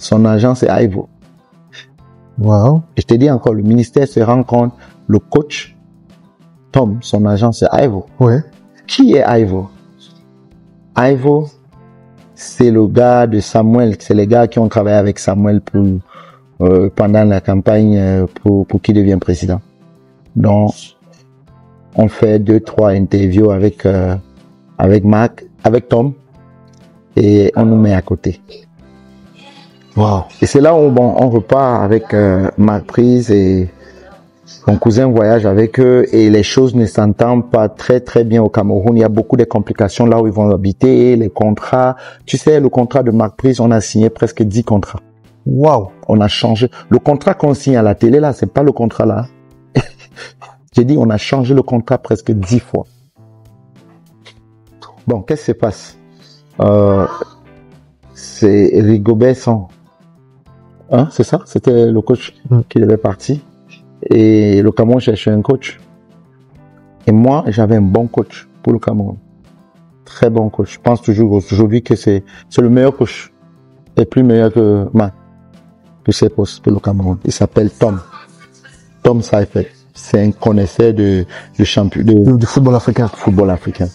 Son agent, c'est Ivo. Wow. Et je te dis encore, le ministère se rend compte, le coach, Tom, son agent, c'est Ivo. Ouais. Qui est Ivo? Ivo, c'est le gars de Samuel, c'est les gars qui ont travaillé avec Samuel pendant la campagne pour qu'il devienne président. Donc, on fait 2-3 interviews avec Marc, avec Tom, et on nous met à côté. Wow. Et c'est là où on repart avec Marc Prise et mon cousin voyage avec eux et les choses ne s'entendent pas très très bien au Cameroun. Il y a beaucoup de complications là où ils vont habiter, les contrats. Tu sais, le contrat de Marc Prise, on a signé presque 10 contrats. Wow. On a changé. Le contrat qu'on signe à la télé là, c'est pas le contrat là. J'ai dit, on a changé le contrat presque 10 fois. Bon, qu'est-ce qui se passe? C'est Rigobert Song. Hein, c'est ça? C'était le coach qui devait partir. Et le Cameroun cherchait un coach. Et moi, j'avais un bon coach pour le Cameroun. Très bon coach. Je pense toujours aujourd'hui que c'est le meilleur coach. Et plus meilleur que Marc. Que ses postes pour le Cameroun. Il s'appelle Tom. Tom Seifert. C'est un connaisseur de champion, du football africain. Football africain.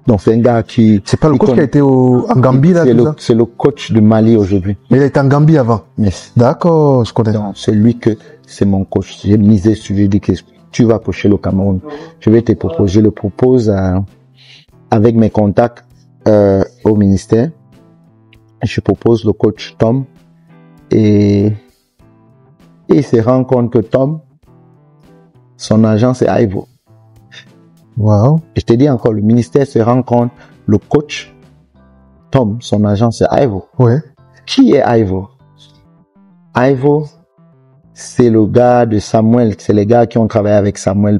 Donc c'est un gars qui... C'est pas le coach qui a été en Gambie là, c'est le coach de Mali aujourd'hui. Mais il a été en Gambie avant. Yes. D'accord, je connais. Donc c'est lui que c'est mon coach. J'ai misé sur lui, dit que tu vas coacher le Cameroun. Je vais te proposer. Je le propose avec mes contacts au ministère. Je propose le coach Tom et il se rend compte que Tom, son agent c'est Ivo. Wow. Et je te dis encore, le ministère se rend compte, le coach, Tom, son agent, c'est Ivo. Ouais. Qui est Ivo? Ivo, c'est le gars de Samuel, c'est les gars qui ont travaillé avec Samuel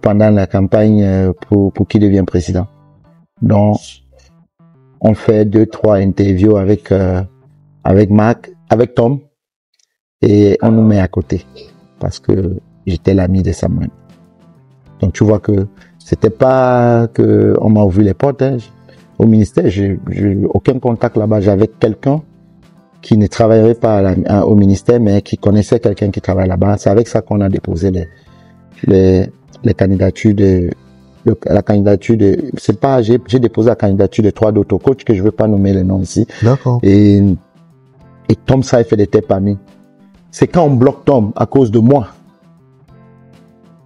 pendant la campagne pour qu'il devienne président. Donc, on fait 2-3 interviews avec Marc, avec Tom, et on nous met à côté. Parce que j'étais l'ami de Samuel. Donc tu vois que c'était pas que on m'a ouvert les portes. Hein. Au ministère, j'ai aucun contact là-bas. J'avais quelqu'un qui ne travaillerait pas au ministère, mais qui connaissait quelqu'un qui travaille là-bas. C'est avec ça qu'on a déposé les candidatures c'est pas, j'ai déposé la candidature de 3 d'autres coachs que je veux pas nommer les noms ici. D'accord. Et Tom Seifert était parmi. C'est quand on bloque Tom à cause de moi.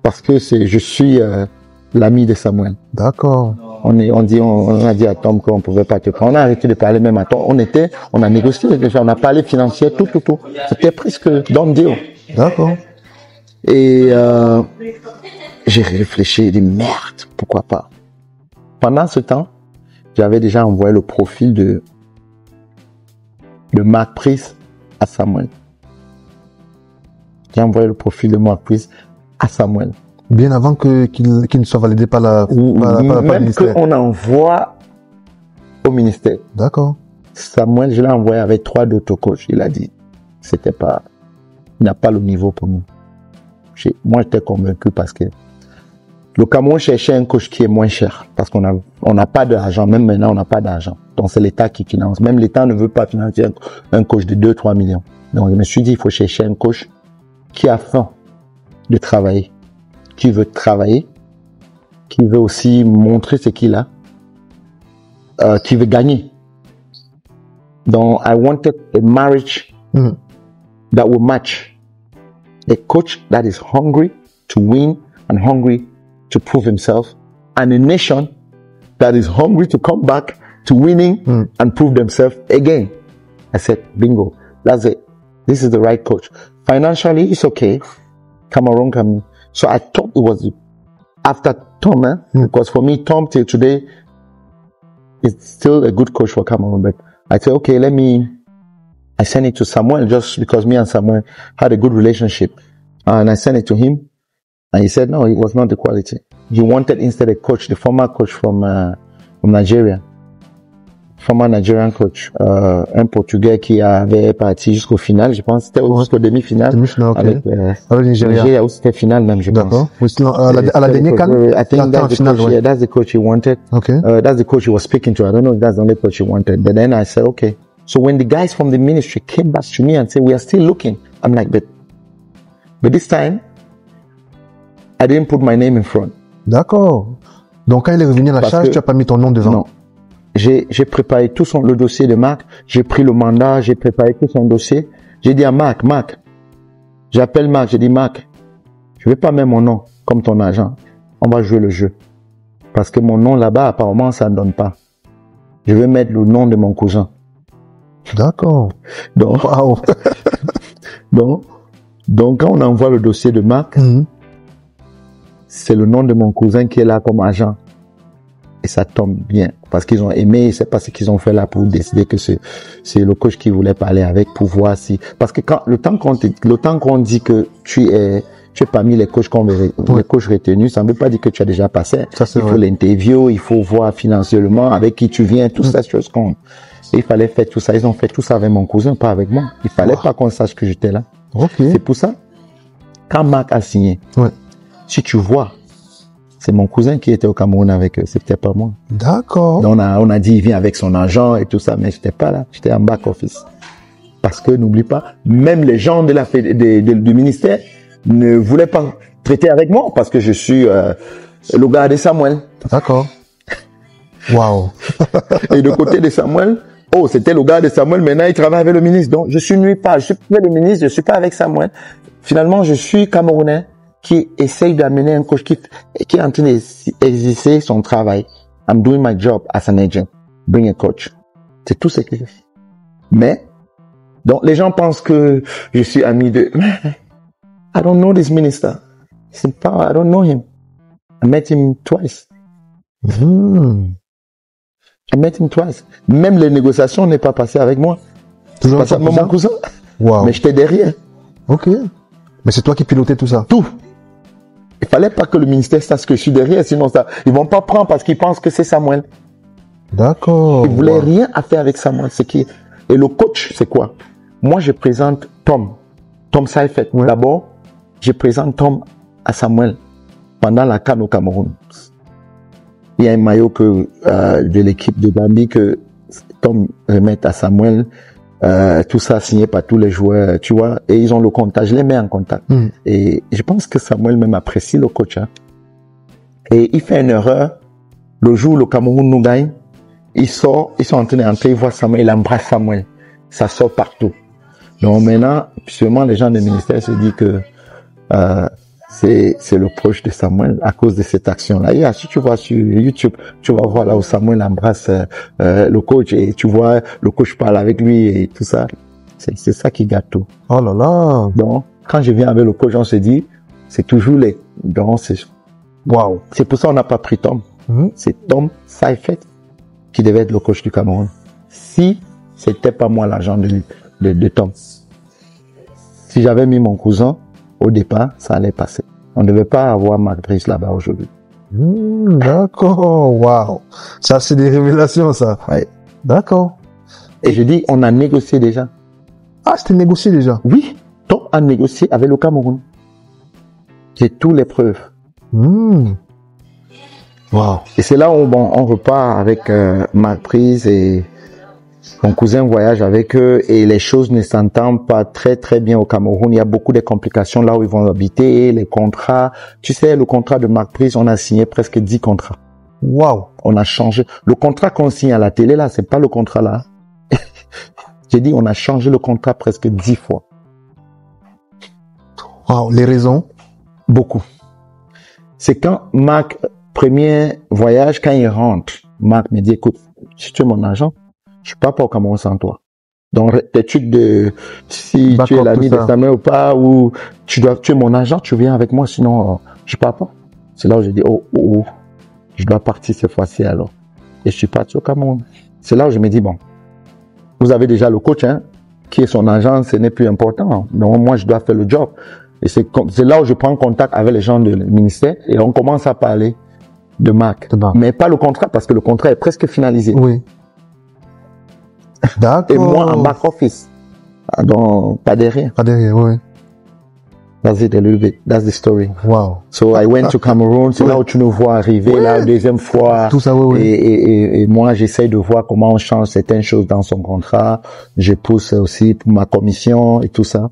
Parce que je suis l'ami de Samuel. D'accord. On a dit à Tom qu'on pouvait pas te prendre. On a arrêté de parler même à Tom. On a négocié déjà, on a parlé financier, tout. C'était presque done deal. D'accord. Et j'ai réfléchi et dit merde, pourquoi pas. Pendant ce temps, j'avais déjà envoyé le profil de Marc Prise à Samuel. J'ai envoyé le profil de Marc Prise à Samuel. Bien avant qu'il ne soit validé par le ministère. Qu'on envoie au ministère. D'accord. Samuel, je l'ai envoyé avec 3 d'autres coachs. Il a dit, il n'a pas le niveau pour nous. Moi, j'étais convaincu parce que le Cameroun cherchait un coach qui est moins cher. Parce qu'on n'a pas d'argent. Même maintenant, on n'a pas d'argent. Donc, c'est l'État qui finance. Même l'État ne veut pas financer un coach de 2-3 millions. Donc, je me suis dit, il faut chercher un coach qui a faim de travailler, qui veut travailler, qui veut aussi montrer ce qu'il a, qui veut gagner. Donc, I wanted a marriage that will match. A coach that is hungry to win and hungry to prove himself, and a nation that is hungry to come back to winning and prove themselves again. I said, bingo, that's it. This is the right coach. Financially, it's okay. Cameroon can. So I thought it was after Tom, because for me, Tom till today is still a good coach for Cameroon. But I said, okay, I sent it to Samuel just because me and Samuel had a good relationship. And I sent it to him. And he said, no, it was not the quality. He wanted instead a coach, the former coach from Nigeria. Former Nigerian coach, un Portugais qui avait parti jusqu'au final, je pense, c'était jusqu'au demi-finale. Demi-finale, ok. Avec Nigeria. Où c'était finale même, je pense. D'accord. Oui, à la dernière CAN? I think that's the coach he wanted. Okay. That's the coach he was speaking to. I don't know if that's the only coach he wanted. But then I said, okay, So when the guys from the ministry came back to me and said, we are still looking, I'm like, but this time, I didn't put my name in front. D'accord. Donc, quand il est revenu à la charge, tu n'as pas mis ton nom devant? Non. J'ai préparé tout le dossier de Marc. J'ai pris le mandat, j'ai préparé tout son dossier. J'ai dit à Marc, j'appelle Marc, j'ai dit, Marc, je vais pas mettre mon nom comme ton agent. On va jouer le jeu. Parce que mon nom là-bas, apparemment, ça ne donne pas. Je vais mettre le nom de mon cousin. D'accord. Donc, wow. donc, quand on envoie le dossier de Marc, c'est le nom de mon cousin qui est là comme agent. Et ça tombe bien. Parce qu'ils ont aimé, c'est pas ce qu'ils ont fait là pour décider que c'est le coach qui voulait parler avec pour voir si, parce que le temps qu'on dit que tu es parmi les coachs les coachs retenus, ça ne veut pas dire que tu as déjà passé. Ça, il faut l'interview, il faut voir financièrement avec qui tu viens, toutes ces choses il fallait faire tout ça. Ils ont fait tout ça avec mon cousin, pas avec moi. Il fallait pas qu'on sache que j'étais là. Okay. C'est pour ça, quand Marc a signé, si tu vois, c'est mon cousin qui était au Cameroun avec eux, c'était pas moi. D'accord. Donc on a dit, il vient avec son agent et tout ça, mais j'étais pas là, j'étais en back office. Parce que n'oublie pas, même les gens du ministère ne voulaient pas traiter avec moi parce que je suis le gars de Samuel. D'accord. Wow. Et de côté de Samuel, c'était le gars de Samuel, maintenant il travaille avec le ministre. Donc je suis nulle part, je suis avec le ministre, je suis pas avec Samuel. Finalement, je suis Camerounais qui essaye d'amener un coach qui est en train d'exercer son travail. I'm doing my job as an agent. Bring a coach. C'est tout ce que je fais. Mais, donc les gens pensent que je suis ami de... I don't know this minister. He's in power. I don't know him. I met him twice. I met him twice. Même les négociations n'est pas passé avec moi. Toujours avec mon cousin. Wow. Mais j'étais derrière. Ok. Mais c'est toi qui pilotais tout ça? Tout. Il fallait pas que le ministère sache que je suis derrière, sinon ils vont pas prendre parce qu'ils pensent que c'est Samuel. D'accord. Ils voulaient rien à faire avec Samuel. Et le coach, c'est quoi? Moi, je présente Tom Seifert. Ouais. D'abord, je présente Tom à Samuel pendant la CAN au Cameroun. Il y a un maillot de l'équipe de Gambie que Tom remet à Samuel. Tout ça signé par tous les joueurs, tu vois, et ils ont le contact, je les mets en contact. Et je pense que Samuel même apprécie le coach. Hein. Et il fait une erreur, le jour où le Cameroun nous gagne, ils sont en train d'entrer, ils voient Samuel, il embrasse Samuel. Ça sort partout. Donc maintenant, sûrement les gens du ministère se disent que c'est le proche de Samuel à cause de cette action-là. Si tu vois sur YouTube, tu vas voir là où Samuel embrasse le coach et tu vois le coach parle avec lui et tout ça. C'est ça qui gâte tout. Oh là là. Donc, quand je viens avec le coach, on se dit, c'est toujours donc wow. C'est pour ça qu'on n'a pas pris Tom. C'est Tom Seifert qui devait être le coach du Cameroun. Si c'était pas moi l'agent de Tom. Si j'avais mis mon cousin, au départ, ça allait passer. On ne devait pas avoir Marc Brice là-bas aujourd'hui. D'accord, wow. Ça, c'est des révélations, ça. Ouais. D'accord. Et je dis, on a négocié déjà. Ah, c'était négocié déjà? Oui, Tom a négocié avec le Cameroun. J'ai toutes les preuves. Wow. Et c'est là où on repart avec Marc Brice et mon cousin voyage avec eux et les choses ne s'entendent pas très très bien au Cameroun. Il y a beaucoup de complications là où ils vont habiter, les contrats. Tu sais, le contrat de Marc Brice, on a signé presque 10 contrats. Wow. On a changé. Le contrat qu'on signe à la télé là, c'est pas le contrat là. J'ai dit, on a changé le contrat presque 10 fois. Wow. Les raisons? Beaucoup. C'est quand Marc, premier voyage, quand il rentre, Marc me dit, écoute, si tu es mon agent, je pars pas au Cameroun sans toi. Donc, l'étude de si tu es l'ami de Samuel ou pas, ou tu es mon agent, tu viens avec moi, sinon, je pars pas. C'est là où j'ai dit, je dois partir cette fois-ci alors. Et je suis parti au Cameroun. C'est là où je me dis, bon, vous avez déjà le coach, hein, qui est son agent, ce n'est plus important. Donc, moi, je dois faire le job. Et c'est là où je prends contact avec les gens du ministère et on commence à parler de Marc. Mais pas le contrat, parce que le contrat est presque finalisé. Oui. D'accord. Et moi, en back office. Donc, pas derrière. Pas derrière, oui. That's it, a little bit. That's the story. Wow. So I went to Cameroon. C'est là où tu nous vois arriver, la deuxième fois. Tout ça, oui. Et moi, j'essaie de voir comment on change certaines choses dans son contrat. Je pousse aussi pour ma commission et tout ça.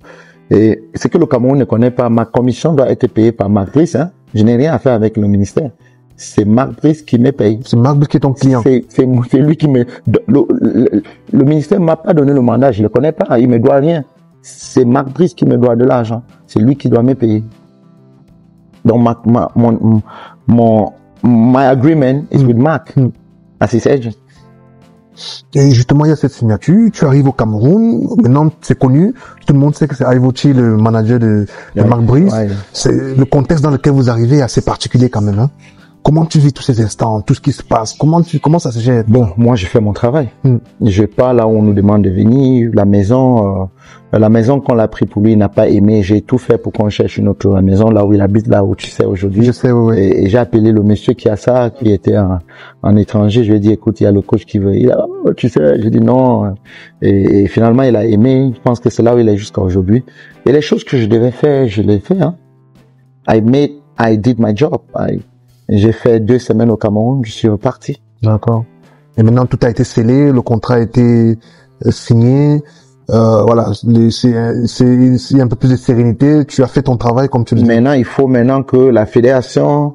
Et c'est que le Cameroun ne connaît pas. Ma commission doit être payée par Marc Brice, hein. Je n'ai rien à faire avec le ministère. C'est Marc Brice qui me paye. C'est Marc Brice qui est ton client. C'est lui qui me... Le ministère m'a pas donné le mandat. Je le connais pas. Il me doit rien. C'est Marc Brice qui me doit de l'argent. C'est lui qui doit me payer. Donc, my agreement is with Marc. As his agent. Et justement, il y a cette signature. Tu arrives au Cameroun. Maintenant, c'est connu. Tout le monde sait que c'est Ivochi, le manager de Marc Brice. Ouais. C'est le contexte dans lequel vous arrivez est assez particulier quand même, hein. Comment tu vis tous ces instants, tout ce qui se passe? Comment ça se gère? Bon, moi, je fais mon travail. Je vais pas là où on nous demande de venir. La maison qu'on l'a pris pour lui, il n'a pas aimé. J'ai tout fait pour qu'on cherche une autre maison là où il habite, là où tu sais aujourd'hui. Je sais, oui. Et j'ai appelé le monsieur qui a ça, qui était en étranger. Je lui ai dit, écoute, il y a le coach qui veut. Il a, oh, tu sais, j'ai dit non. Et finalement, il a aimé. Je pense que c'est là où il est jusqu'à aujourd'hui. Et les choses que je devais faire, je l'ai fait, hein. I did my job. J'ai fait 2 semaines au Cameroun, je suis reparti. D'accord. Et maintenant, tout a été scellé, le contrat a été signé. Voilà, c'est un peu plus de sérénité. Tu as fait ton travail comme tu le dis. Maintenant, il faut que la fédération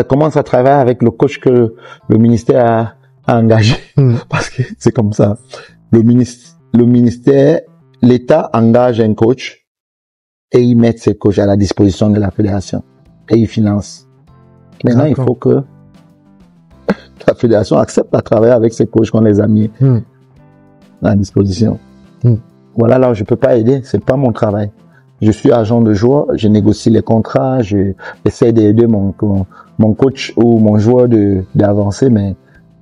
commence à travailler avec le coach que le ministère a engagé. Parce que c'est comme ça. Le ministère, l'État engage un coach et ils mettent ces coachs à la disposition de la fédération. Et ils financent. Maintenant, il faut que la fédération accepte à travailler avec ces coachs qu'on les a mis à la disposition. Voilà, là, je peux pas aider. C'est pas mon travail. Je suis agent de joueur. Je négocie les contrats. J'essaie d'aider mon coach ou mon joueur d'avancer. Mais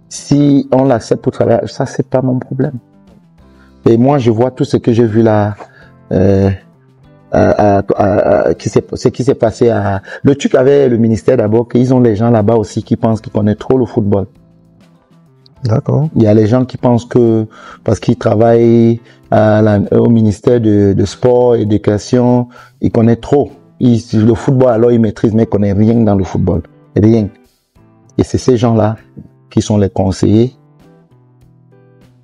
si on l'accepte pour travailler, ça, c'est pas mon problème. Et moi, je vois tout ce que j'ai vu là, ce qui s'est passé le truc avec le ministère d'abord, qu'ils ont les gens là-bas aussi qui pensent qu'ils connaissent trop le football. D'accord. Il y a les gens qui pensent que parce qu'ils travaillent au ministère de sport et d'éducation, ils connaissent trop. Le football, alors ils maîtrisent, mais ils connaissent rien dans le football. Rien. Et c'est ces gens-là qui sont les conseillers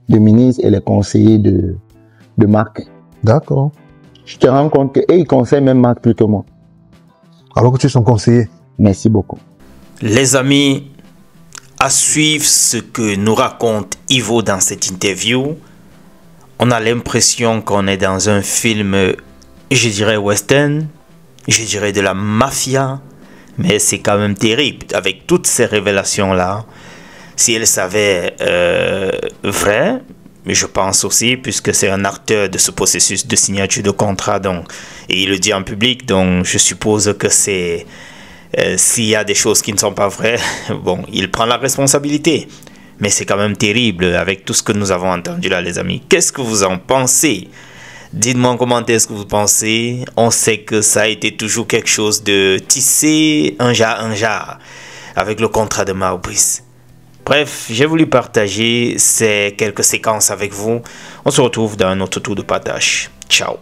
de ministre et les conseillers de Marc. D'accord. Je te rends compte qu'ils conseillent même Marc plus que moi. Alors que tu es son conseiller. Merci beaucoup. Les amis, à suivre ce que nous raconte Ivo dans cette interview, on a l'impression qu'on est dans un film, je dirais western, je dirais de la mafia, mais c'est quand même terrible avec toutes ces révélations-là. Si elle savait vrai, mais je pense aussi, puisque c'est un acteur de ce processus de signature de contrat, donc, et il le dit en public, donc je suppose que c'est s'il y a des choses qui ne sont pas vraies, bon, il prend la responsabilité. Mais c'est quand même terrible avec tout ce que nous avons entendu là, les amis. Qu'est-ce que vous en pensez? Dites-moi en commentaire ce que vous pensez. On sait que ça a été toujours quelque chose de tissé, un jar, avec le contrat de Marc Brice. Bref, j'ai voulu partager ces quelques séquences avec vous. On se retrouve dans un autre tour de partage. Ciao.